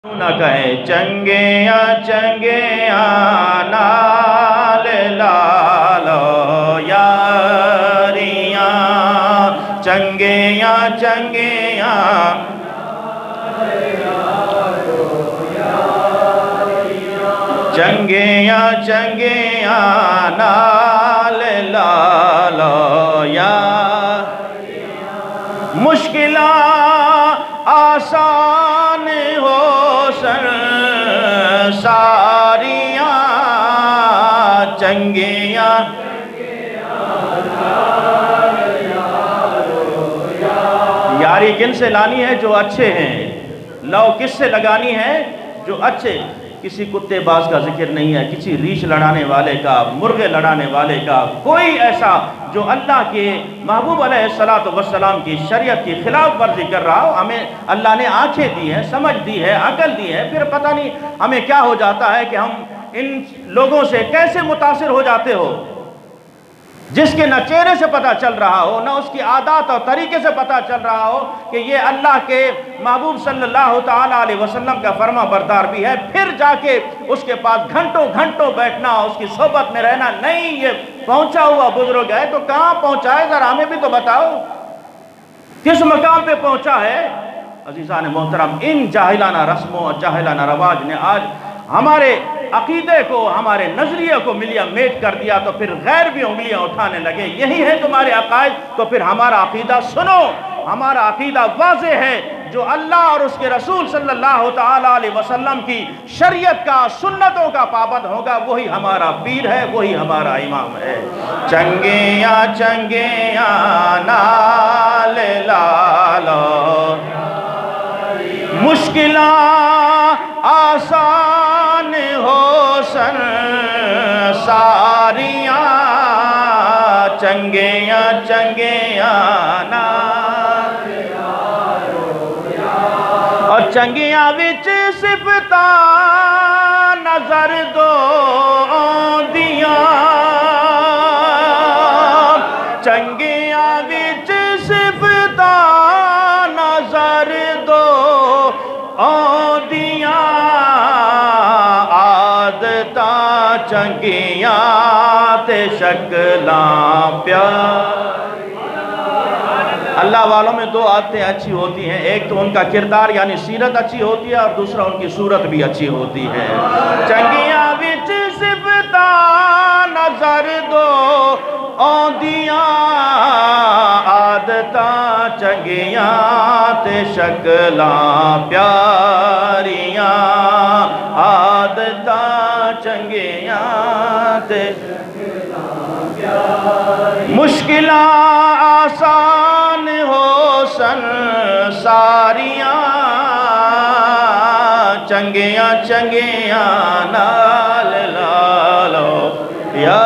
نہ کہے چنگیاں چنگیاں نال لالو یاریاں چنگیاں چنگیاں چنگیاں چنگیاں نال لالو یاریاں مشکلاں آسان ہو ساریاں چنگیاں یاری کن سے لانی ہے جو اچھے ہیں، لو کس سے لگانی ہے جو اچھے. کسی کتے باز کا ذکر نہیں ہے، کسی ریچھ لڑانے والے کا، مرغے لڑانے والے کا، کوئی ایسا جو اللہ کے محبوب علیہ السلام کی شریعت کی خلاف ورزی کر رہا ہو. ہمیں اللہ نے آنکھیں دی ہیں، سمجھ دی ہے، عقل دی ہے، پھر پتہ نہیں ہمیں کیا ہو جاتا ہے کہ ہم ان لوگوں سے کیسے متاثر ہو جاتے ہو جس کے نہ چہرے سے پتہ چل رہا ہو، نہ اس کی عادات اور طریقے سے پتہ چل رہا ہو کہ یہ اللہ کے محبوب صلی اللہ تعالیٰ علیہ وسلم کا فرما بردار بھی ہے، پھر جا کے اس کے پاس گھنٹوں گھنٹوں بیٹھنا، اس کی صحبت میں رہنا. نہیں، یہ پہنچا ہوا بزرگ ہے تو کہاں پہنچا ہے؟ ذرا ہمیں بھی تو بتاؤ کس مقام پہ پہنچا ہے. عزیزان محترم، ان جاہلانہ رسموں اور جاہلانہ رواج نے آج ہمارے عقیدے کو، ہمارے نظریے کو ملیا میٹ کر دیا، تو پھر غیر بھی انگلیاں اٹھانے لگے. یہی ہے تمہارے عقائد، تو پھر ہمارا عقیدہ سنو. ہمارا عقیدہ واضح ہے، جو اللہ اور اس کے رسول صلی اللہ تعالیٰ علیہ وسلم کی شریعت کا، سنتوں کا پابند ہوگا، وہی ہمارا پیر ہے، وہی ہمارا امام ہے. چنگیاں چنگیاں نال لالو مشکلاں آسان ہو ساریاں چنگیاں چنگیاں اور چنگیاں وچ صفتاں نظر دو دیاں چنگیاں وچ صفتاں نظر دو دیاں عادتاں چنگیاں تے شکلاں پیاریاں. اللہ والوں میں دو عادتیں اچھی ہوتی ہیں، ایک تو ان کا کردار یعنی سیرت اچھی ہوتی ہے، اور دوسرا ان کی صورت بھی اچھی ہوتی ہے. چنگیاں وچ صفتاں نظر دو دیاں عادتاں چنگیاں تے شکلاں پیاریاں عادتاں چنگیاں تے مشکلاں آسان ہو ساریاں چنگیاں چنگیاں نال لالو یا